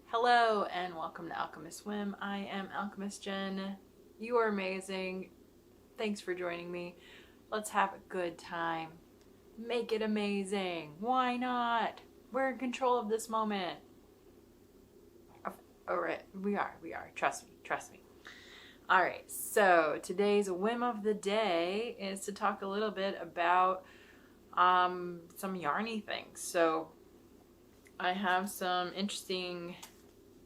Hello and welcome to Alchemist Swim. I am Alchemist Jen. You are amazing. Thanks for joining me. Let's have a good time. Make it amazing. Why not? We're in control of this moment. Alright, we are. Trust me. Alright, so today's whim of the day is to talk a little bit about some yarny things. So I have some interesting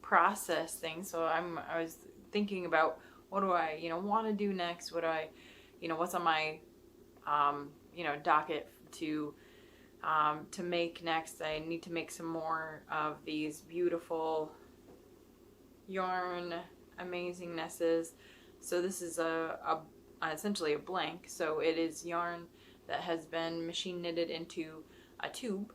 process things. So I was thinking about what do I, want to do next? What do I, what's on my, docket to make next? I need to make some more of these beautiful yarn amazingnesses. So this is essentially a blank. So it is yarn that has been machine knitted into a tube.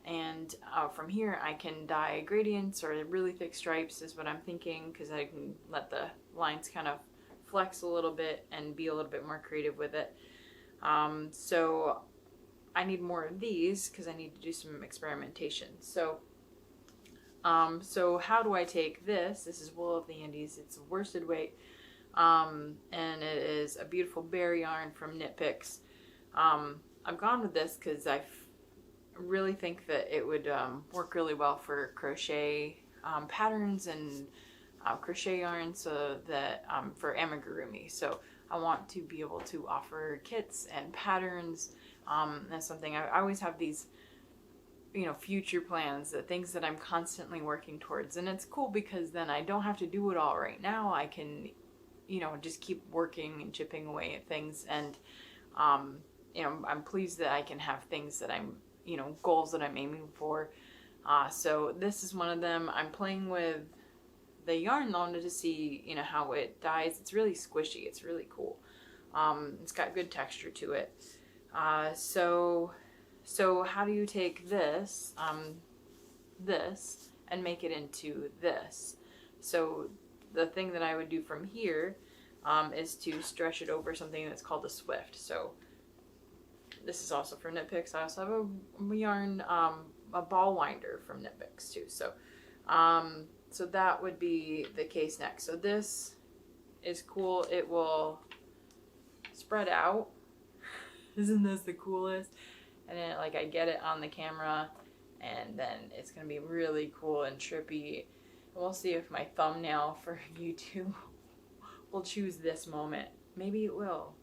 And from here I can dye gradients or really thick stripes is what I'm thinking, because I can let the lines kind of flex a little bit and be a little bit more creative with it. So I need more of these because I need to do some experimentation. So how do I take this? This is Wool of the Andes. It's worsted weight, and it is a beautiful bear yarn from Knit Picks. I've gone with this because I really think that it would work really well for crochet patterns and crochet yarn, so that for amigurumi. So I want to be able to offer kits and patterns. That's something I always have these future plans, the things that I'm constantly working towards. And it's cool because then I don't have to do it all right now. I can, just keep working and chipping away at things. And, I'm pleased that I can have things that I'm, goals that I'm aiming for. So this is one of them. I'm playing with the yarn though to see, how it dyes. It's really squishy. It's really cool. It's got good texture to it. So how do you take this, this, and make it into this? So the thing that I would do from here is to stretch it over something that's called a swift. So this is also from Knit Picks. I also have a yarn, a ball winder from Knit Picks too. So, so that would be the case next. So this is cool. It will spread out. Isn't this the coolest? And then I get it on the camera, and then it's going to be really cool and trippy. And we'll see if my thumbnail for YouTube will choose this moment. Maybe it will.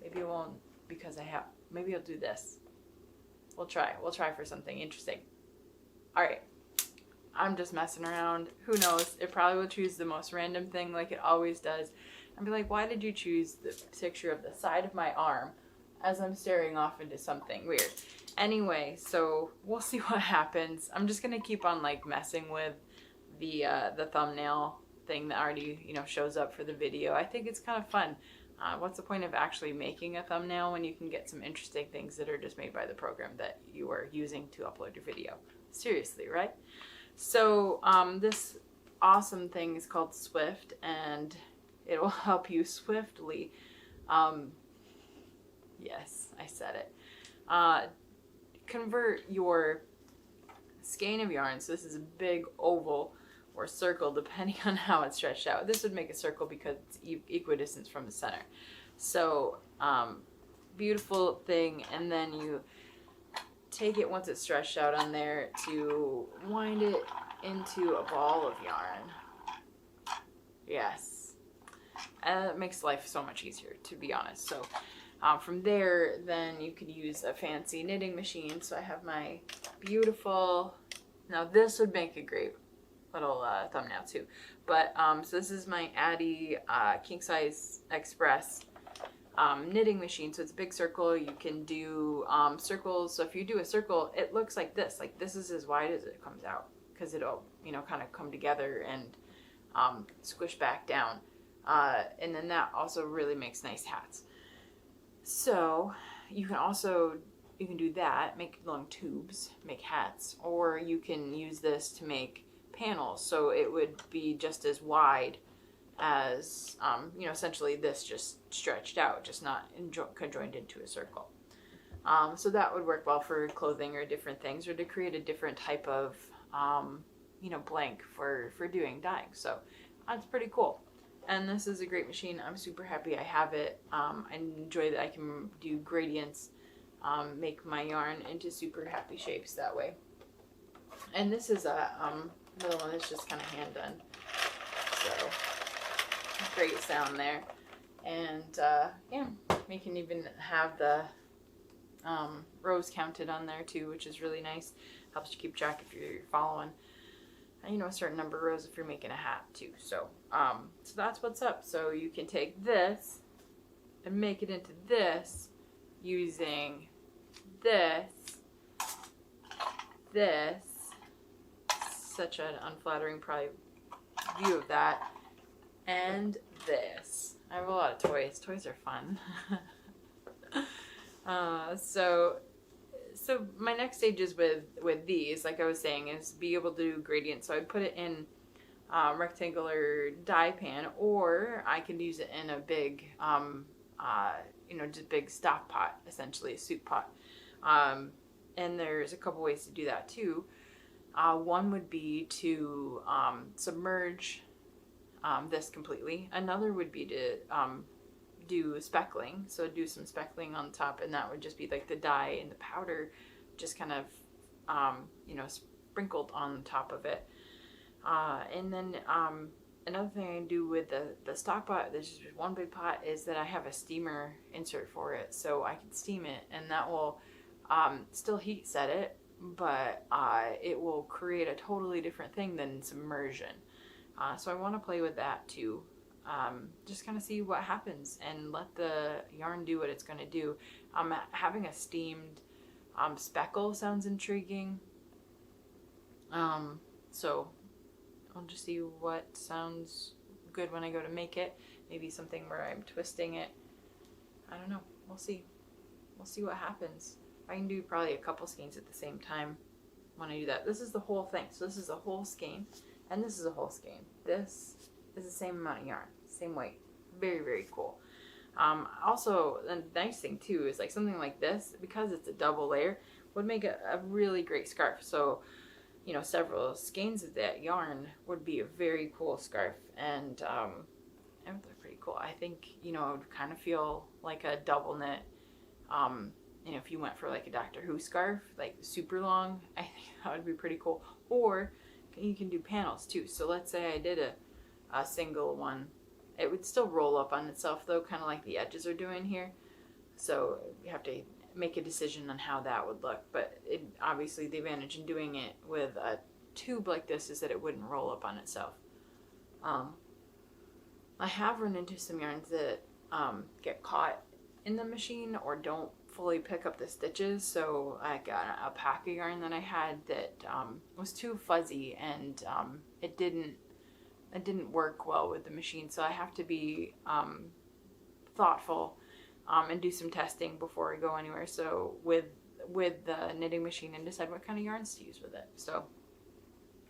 Maybe it won't, because maybe I'll do this. We'll try for something interesting. Alright. I'm just messing around. Who knows? It probably will choose the most random thing like it always does. And be like, why did you choose the picture of the side of my arm as I'm staring off into something weird? Anyway, so we'll see what happens. I'm just gonna keep on messing with the thumbnail thing that already shows up for the video. I think it's kind of fun. What's the point of actually making a thumbnail when you can get some interesting things that are just made by the program that you are using to upload your video? Seriously, right? So this awesome thing is called Swift, and it will help you swiftly, yes, I said it, convert your skein of yarn. So this is a big oval or circle depending on how it's stretched out. This would make a circle because it's equidistant from the center. So beautiful thing. And then you take it once it's stretched out on there to wind it into a ball of yarn. Yes, it makes life so much easier, to be honest. So from there, then you could use a fancy knitting machine. So I have my beautiful, now this would make a great little thumbnail too. But so this is my Addy King Size Express knitting machine. So it's a big circle. You can do circles. So if you do a circle, it looks like this. Like this is as wide as it comes out, because it'll kind of come together and squish back down. And then that also really makes nice hats. So you can do that, make long tubes, make hats, or you can use this to make panels. So it would be just as wide as, you know, essentially this just stretched out, just not conjoined into a circle. So that would work well for clothing or different things, or to create a different type of, you know, blank for doing dyeing. So that's pretty cool. And this is a great machine. I'm super happy I have it. I enjoy that I can do gradients, make my yarn into super happy shapes that way. And this is a another one that's just kind of hand done. So great sound there. And yeah, we can even have the rows counted on there too, which is really nice. Helps you keep track if you're following, you know, a certain number of rows if you're making a hat too. So so that's what's up. So you can take this and make it into this using this, such an unflattering probably view of that, and this. I have a lot of toys. Toys are fun. So my next stage is with these, like I was saying, is be able to do gradients. So I'd put it in rectangular dye pan, or I could use it in a big, you know, just big stock pot, essentially a soup pot. And there's a couple ways to do that too. One would be to submerge this completely. Another would be to do speckling, so do some speckling on top, and that would just be like the dye and the powder just kind of you know, sprinkled on top of it. And then another thing I can do with the stock pot, there's just one big pot, is that I have a steamer insert for it, so I can steam it, and that will still heat set it, but it will create a totally different thing than submersion. So I want to play with that too. Just kind of see what happens and let the yarn do what it's going to do. Having a steamed speckle sounds intriguing. So I'll just see what sounds good when I go to make it. Maybe something where I'm twisting it. I don't know. We'll see. We'll see what happens. I can do probably a couple skeins at the same time when I do that. This is the whole thing. So this is a whole skein, and this is a whole skein. This is the same amount of yarn, same weight. Very, very cool. Also, the nice thing too is like something like this, because it's a double layer, would make a really great scarf. So, you know, several skeins of that yarn would be a very cool scarf, and it would look pretty cool. I think, you know, it would kind of feel like a double knit. You know, if you went for like a Doctor Who scarf, like super long, I think that would be pretty cool. Or you can do panels too. So let's say I did a single one. It would still roll up on itself though, kind of like the edges are doing here. So you have to make a decision on how that would look. But obviously the advantage in doing it with a tube like this is that it wouldn't roll up on itself. I have run into some yarns that get caught in the machine or don't fully pick up the stitches. So I got an alpaca yarn that I had that was too fuzzy, and it didn't work well with the machine. So I have to be thoughtful and do some testing before I go anywhere. So with the knitting machine, and decide what kind of yarns to use with it. So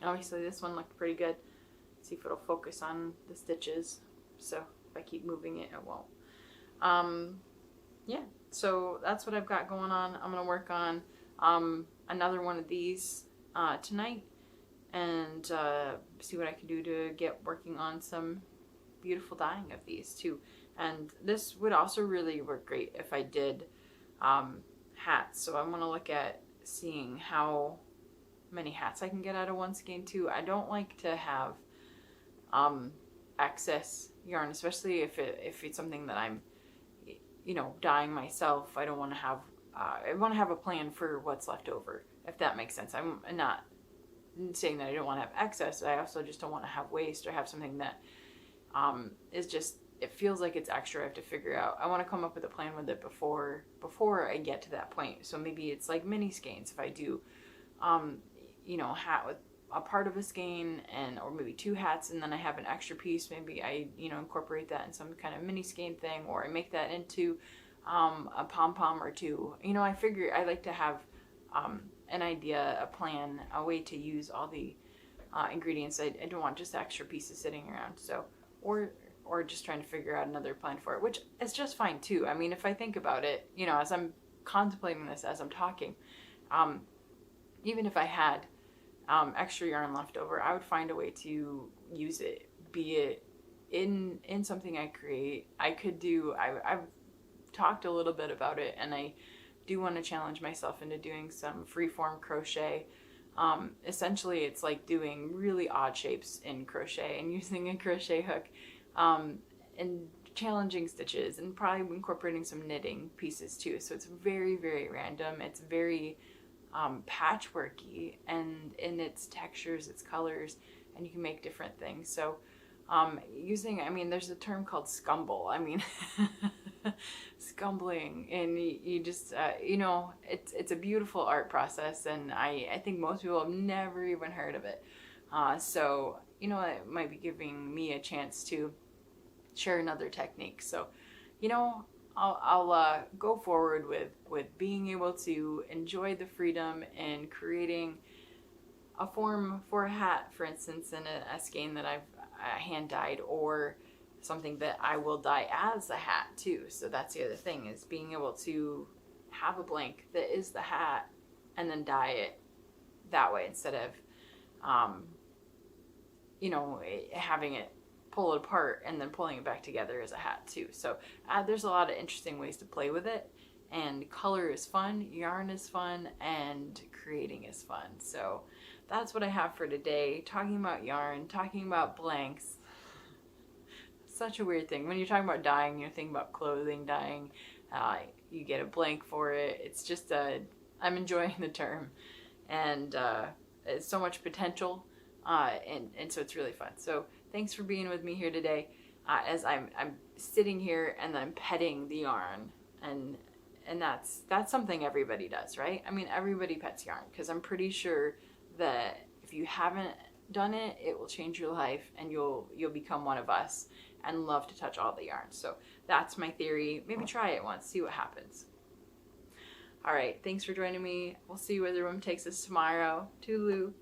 obviously this one looked pretty good. See if it'll focus on the stitches. So if I keep moving it, it won't. Yeah, so that's what I've got going on. I'm going to work on another one of these tonight, and see what I can do to get working on some beautiful dyeing of these too. And this would also really work great if I did hats. So I'm going to look at seeing how many hats I can get out of one skein too. I don't like to have excess yarn, especially if it's something that I'm, you know, dyeing myself. I don't want to have, I want to have a plan for what's left over, if that makes sense. I'm not saying that I don't want to have excess. I also just don't want to have waste or have something that is just, it feels like it's extra. I have to figure out, I want to come up with a plan with it before I get to that point. So maybe it's like mini skeins. If I do, you know, hat with a part of a skein, or maybe two hats, and then I have an extra piece, maybe I, you know, incorporate that in some kind of mini skein thing, or I make that into a pom-pom or two. You know, I figure I like to have an idea, a plan, a way to use all the ingredients. I don't want just extra pieces sitting around. So, or or just trying to figure out another plan for it, which is just fine too. I mean, if I think about it, you know, as I'm contemplating this, as I'm talking, even if I had extra yarn left over, I would find a way to use it, be it in something I create. I could do, I've talked a little bit about it, and I do want to challenge myself into doing some freeform crochet. Essentially, it's like doing really odd shapes in crochet and using a crochet hook, and challenging stitches, and probably incorporating some knitting pieces too. So it's very, very random. It's very patchworky, and in its textures, its colors, and you can make different things. So using, I mean, there's a term called scumble. I mean, scumbling, and you just, you know, it's a beautiful art process, and I think most people have never even heard of it. So, you know, it might be giving me a chance to share another technique. So, you know, I'll go forward with being able to enjoy the freedom in creating a form for a hat, for instance, in a skein that I've hand dyed, or something that I will dye as a hat too. So that's the other thing, is being able to have a blank that is the hat and then dye it that way, instead of you know, having it pull it apart and then pulling it back together as a hat too. So there's a lot of interesting ways to play with it, and color is fun, yarn is fun, and creating is fun. So that's what I have for today, talking about yarn, talking about blanks. Such a weird thing. When you're talking about dyeing, you're thinking about clothing dyeing. You get a blank for it. It's just I'm enjoying the term, and it's so much potential, and so it's really fun. So thanks for being with me here today, as I'm sitting here and I'm petting the yarn, and that's something everybody does, right? I mean, everybody pets yarn, because I'm pretty sure that if you haven't done it, it will change your life, and you'll become one of us and love to touch all the yarns. So that's my theory. Maybe try it once, see what happens. All right, thanks for joining me. We'll see where the room takes us tomorrow. Toodaloo.